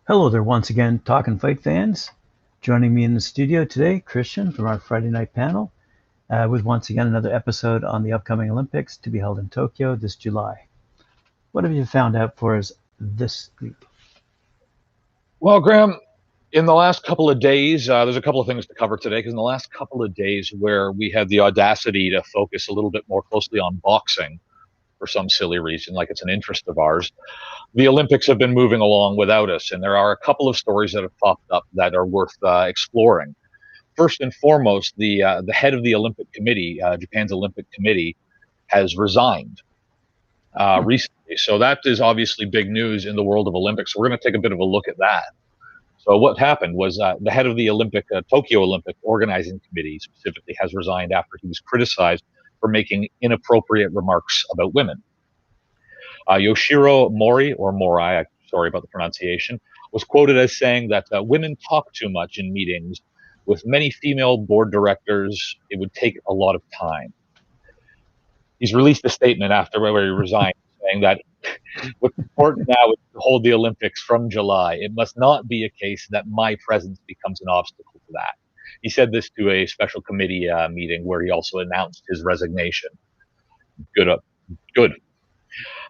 Hello there once again, Talkin' Fight fans. Joining me in the studio today, Christian from our Friday night panel, with once again another episode on the upcoming Olympics to be held in Tokyo this July. What have you found out for us this week? Well, Graham, in the last couple of days, there's a couple of things to cover today because in the last couple of days where we had the audacity to focus a little bit more closely on boxing for some silly reason, like it's an interest of ours, the Olympics have been moving along without us. And there are a couple of stories that have popped up that are worth exploring. First and foremost, the head of the Olympic Committee, Japan's Olympic Committee, has resigned recently. So that is obviously big news in the world of Olympics. So we're going to take a bit of a look at that. So what happened was the head of the Tokyo Olympic Organizing Committee specifically has resigned after he was criticized for making inappropriate remarks about women. Yoshiro Mori, or Morai, sorry about the pronunciation, was quoted as saying that women talk too much in meetings. With many female board directors, it would take a lot of time. He's released a statement after where he resigned saying that what's important now is to hold the Olympics from July. It must not be a case that my presence becomes an obstacle to that. He said this to a special committee meeting where he also announced his resignation. Good.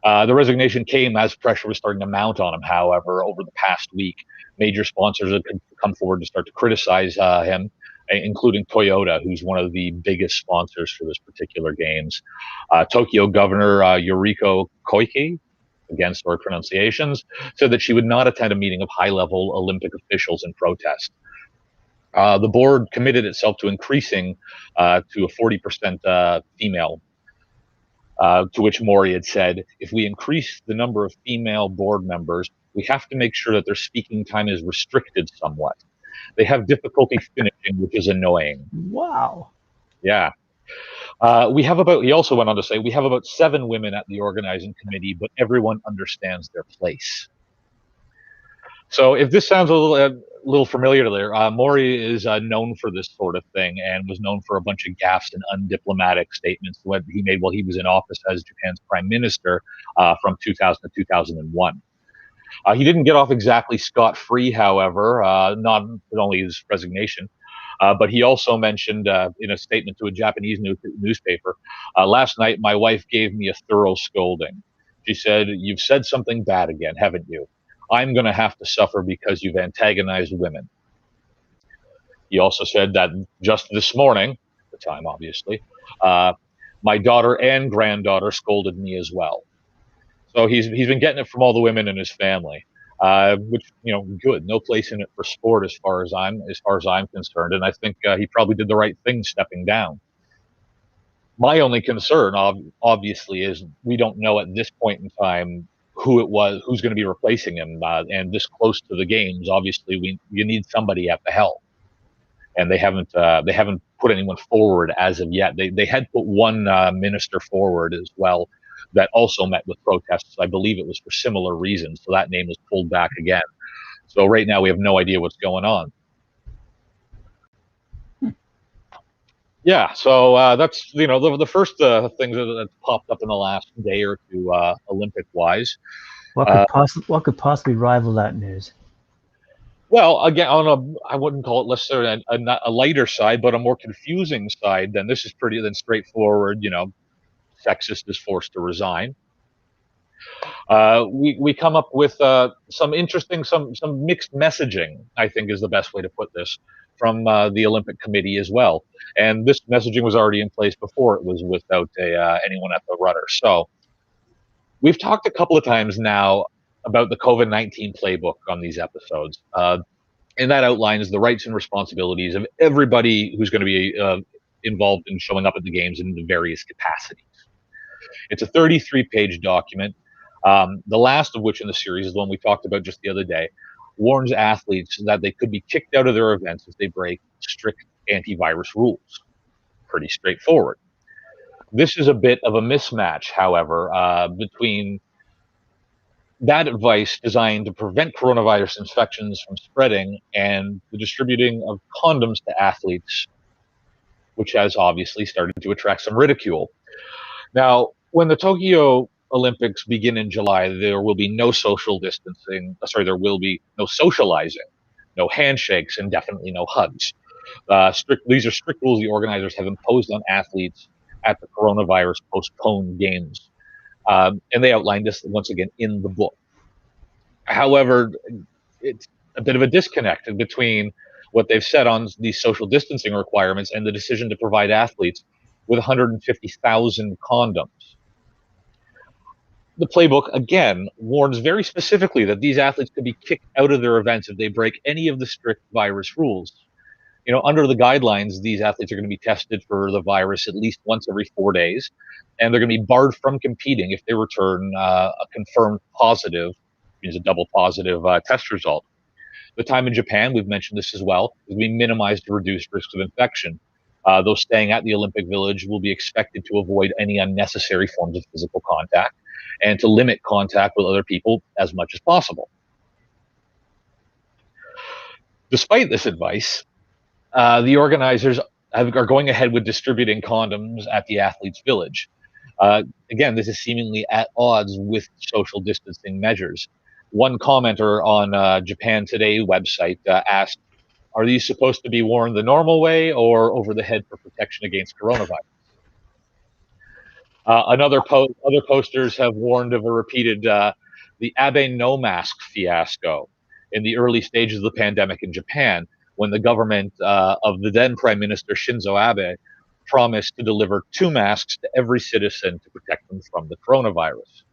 The resignation came as pressure was starting to mount on him, however, over the past week. Major sponsors have come forward to start to criticize him, including Toyota, who's one of the biggest sponsors for this particular games. Tokyo Governor Yuriko Koike, again, sorry pronunciations, said that she would not attend a meeting of high-level Olympic officials in protest. The board committed itself to increasing to a 40% female, to which Mori had said, if we increase the number of female board members, we have to make sure that their speaking time is restricted somewhat. They have difficulty finishing, which is annoying. Wow. Yeah. He also went on to say, we have about 7 women at the organizing committee, but everyone understands their place. So if this sounds a little familiar there, Mori is known for this sort of thing and was known for a bunch of gaffes and undiplomatic statements that he made while he was in office as Japan's prime minister from 2000 to 2001. He didn't get off exactly scot-free, however, not only his resignation, but he also mentioned in a statement to a Japanese newspaper, last night my wife gave me a thorough scolding. She said, you've said something bad again, haven't you? I'm going to have to suffer because you've antagonized women. He also said that just this morning, the time obviously, my daughter and granddaughter scolded me as well. So he's been getting it from all the women in his family, which good. No place in it for sport as far as I'm concerned, and I think he probably did the right thing stepping down. My only concern, obviously, is we don't know at this point in time who it was, who's going to be replacing him, and this close to the games, obviously, you need somebody at the helm, and they haven't put anyone forward as of yet. They had put one minister forward as well that also met with protests. I believe it was for similar reasons, so that name was pulled back again. So right now we have no idea what's going on. Yeah, so that's the first things that popped up in the last day or two, Olympic wise. What could possibly rival that news? Well, again, I wouldn't call it necessarily a lighter side, but a more confusing side. Then this is pretty straightforward. Sexist is forced to resign. We come up with some interesting, some mixed messaging, I think is the best way to put this, from the Olympic Committee as well. And this messaging was already in place before it was without anyone at the rudder. So we've talked a couple of times now about the COVID-19 playbook on these episodes. And that outlines the rights and responsibilities of everybody who's going to be involved in showing up at the games in the various capacities. It's a 33-page document, the last of which in the series is the one we talked about just the other day, warns athletes that they could be kicked out of their events if they break strict antivirus rules. Pretty straightforward. This is a bit of a mismatch, however, between that advice designed to prevent coronavirus infections from spreading and the distributing of condoms to athletes, which has obviously started to attract some ridicule. Now, when the Tokyo Olympics begin in July, there will be no social distancing. There will be no socializing, no handshakes, and definitely no hugs. These are strict rules the organizers have imposed on athletes at the coronavirus postponed games. And they outlined this once again in the book. However, it's a bit of a disconnect between what they've said on these social distancing requirements and the decision to provide athletes with 150,000 condoms. The playbook, again, warns very specifically that these athletes could be kicked out of their events if they break any of the strict virus rules. Under the guidelines, these athletes are going to be tested for the virus at least once every 4 days, and they're going to be barred from competing if they return a confirmed positive, means a double positive test result. The time in Japan, we've mentioned this as well, is being minimized to reduce risks of infection. Those staying at the Olympic Village will be expected to avoid any unnecessary forms of physical contact and to limit contact with other people as much as possible. Despite this advice, the organizers are going ahead with distributing condoms at the athletes' village. Again, this is seemingly at odds with social distancing measures. One commenter on Japan Today website asked, "Are these supposed to be worn the normal way or over the head for protection against coronavirus?" Other posters have warned of a repeated the Abe no mask fiasco in the early stages of the pandemic in Japan, when the government of the then Prime Minister Shinzo Abe promised to deliver 2 masks to every citizen to protect them from the coronavirus.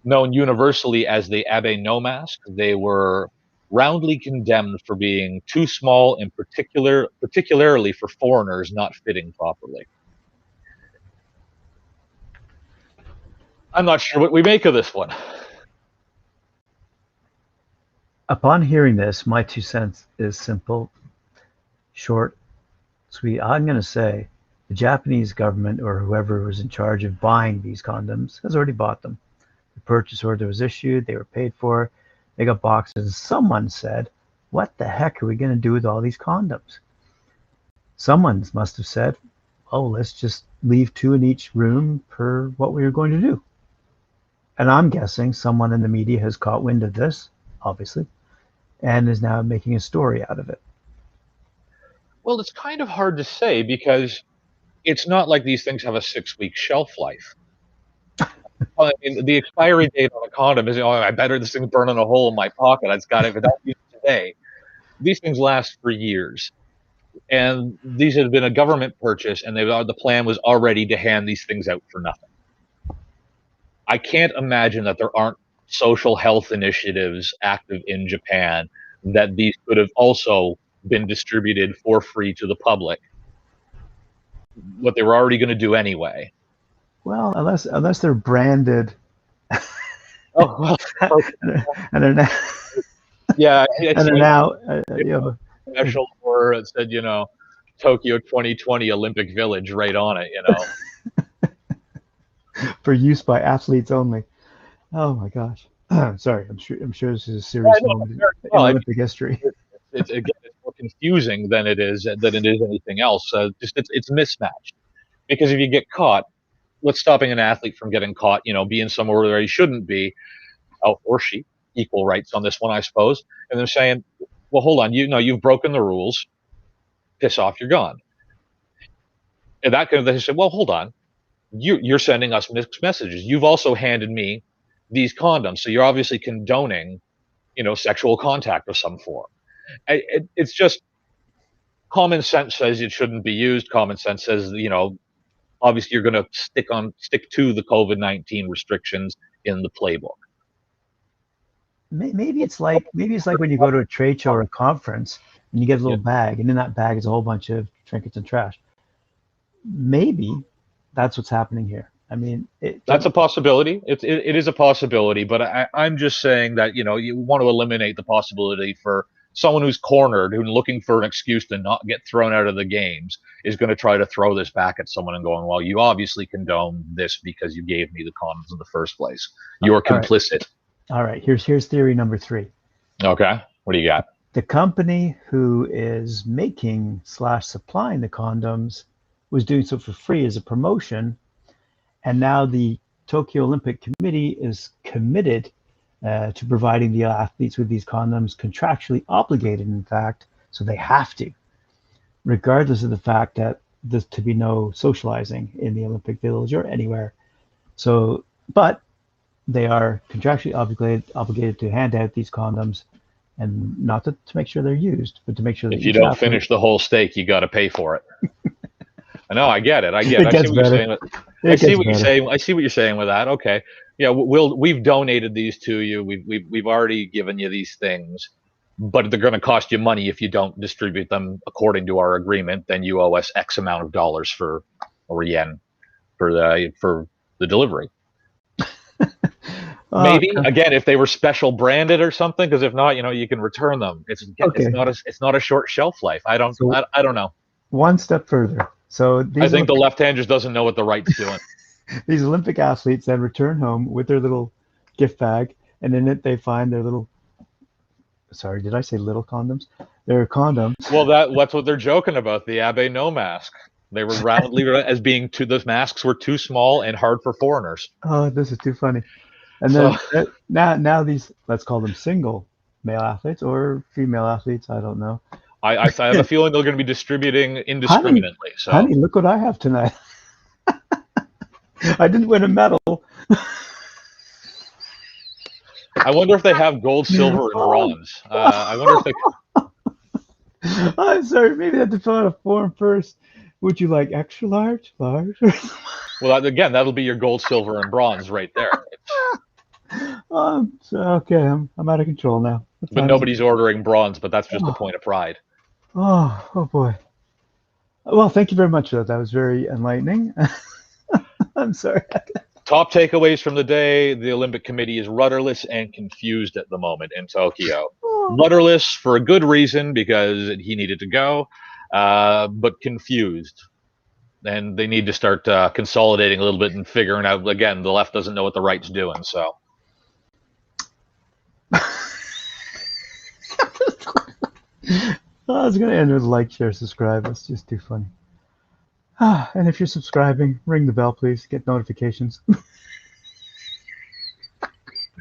Known universally as the Abe no mask, they were roundly condemned for being too small and particularly for foreigners not fitting properly. I'm not sure what we make of this one. Upon hearing this, my 2 cents is simple, short, sweet. I'm going to say the Japanese government or whoever was in charge of buying these condoms has already bought them. The purchase order was issued, they were paid for, they got boxes. Someone said, what the heck are we going to do with all these condoms? Someone must have said, oh, let's just leave 2 in each room per what we were going to do. And I'm guessing someone in the media has caught wind of this, obviously, and is now making a story out of it. Well, it's kind of hard to say because it's not like these things have a 6-week shelf life. I mean, the expiry date on a condom is, I better this thing burn in a hole in my pocket. It's got, if it don't use it today. These things last for years. And these had been a government purchase, and the plan was already to hand these things out for nothing. I can't imagine that there aren't social health initiatives active in Japan that these could have also been distributed for free to the public, what they were already going to do anyway. Well, unless they're branded. Oh, well, and they're now, yeah, and they're now, special, or it said, Tokyo 2020 Olympic Village right on it, for use by athletes only. Oh my gosh. Sorry, I'm sure this is a serious moment in Olympic history. It's more confusing than it is anything else. It's mismatched, because if you get caught, what's stopping an athlete from getting caught? Being somewhere where he shouldn't be, or she, equal rights on this one, I suppose. And they're saying, well, hold on, you've broken the rules. Piss off, you're gone. And they said, well, hold on, you're sending us mixed messages. You've also handed me these condoms, so you're obviously condoning, sexual contact of some form. It's just common sense says it shouldn't be used. Common sense says, obviously you're going to stick to the COVID-19 restrictions in the playbook. Maybe it's like when you go to a trade show or a conference and you get a little bag, and in that bag is a whole bunch of trinkets and trash. Maybe that's what's happening here. I mean, that's a possibility. It is a possibility, but I'm just saying that, you want to eliminate the possibility for someone who's cornered, who's looking for an excuse to not get thrown out of the games, is going to try to throw this back at someone and going, well, you obviously condone this because you gave me the condoms in the first place. You're complicit. All right. Here's theory number 3. Okay. What do you got? The company who is making / supplying the condoms was doing so for free as a promotion. And now the Tokyo Olympic Committee is committed to providing the athletes with these condoms, contractually obligated, in fact, so they have to, regardless of the fact that there's to be no socializing in the Olympic Village or anywhere. So, but they are contractually obligated to hand out these condoms, and not to make sure they're used, but to make sure that If you each don't athlete, finish the whole steak, you got to pay for it. I know, I get it. I it see gets what you're better. saying. It I see gets what you're better. saying. I see what you're saying with that. Okay, yeah, we've donated these to you. We've already given you these things, but they're going to cost you money if you don't distribute them according to our agreement. Then you owe us X amount of dollars or yen for the delivery. Maybe God. again, if they were special branded or something, because if not, you can return them. Okay. It's not a short shelf life. I don't So know. one step further. So I think the left-hand just doesn't know what the right's doing. these Olympic athletes then return home with their little gift bag, and in it they find their little. Sorry, did I say little condoms? They're condoms. Well, that's what they're joking about. The Abe no mask. They were roundly as being those masks were too small and hard for foreigners. Oh, this is too funny. And So then now these, let's call them single male athletes or female athletes. I don't know. I have a feeling they're going to be distributing Honey, indiscriminately. So honey, look what I have tonight. I didn't win a medal. I wonder if they have gold, silver, and bronze. I wonder if they. I'm sorry, maybe I have to fill out a form first. Would you like extra large, large? Well, again, that'll be your gold, silver, and bronze right there. So, okay, I'm out of control now. But nobody's ordering bronze. But that's just a point of pride. Oh boy. Well, thank you very much. That was very enlightening. I'm sorry. Top takeaways from the day: the Olympic Committee is rudderless and confused at the moment in Tokyo. Rudderless for a good reason, because he needed to go, but confused. And they need to start consolidating a little bit and figuring out, again, the left doesn't know what the right's doing. So I was going to end with like, share, subscribe. That's just too funny. And if you're subscribing, ring the bell, please. Get notifications.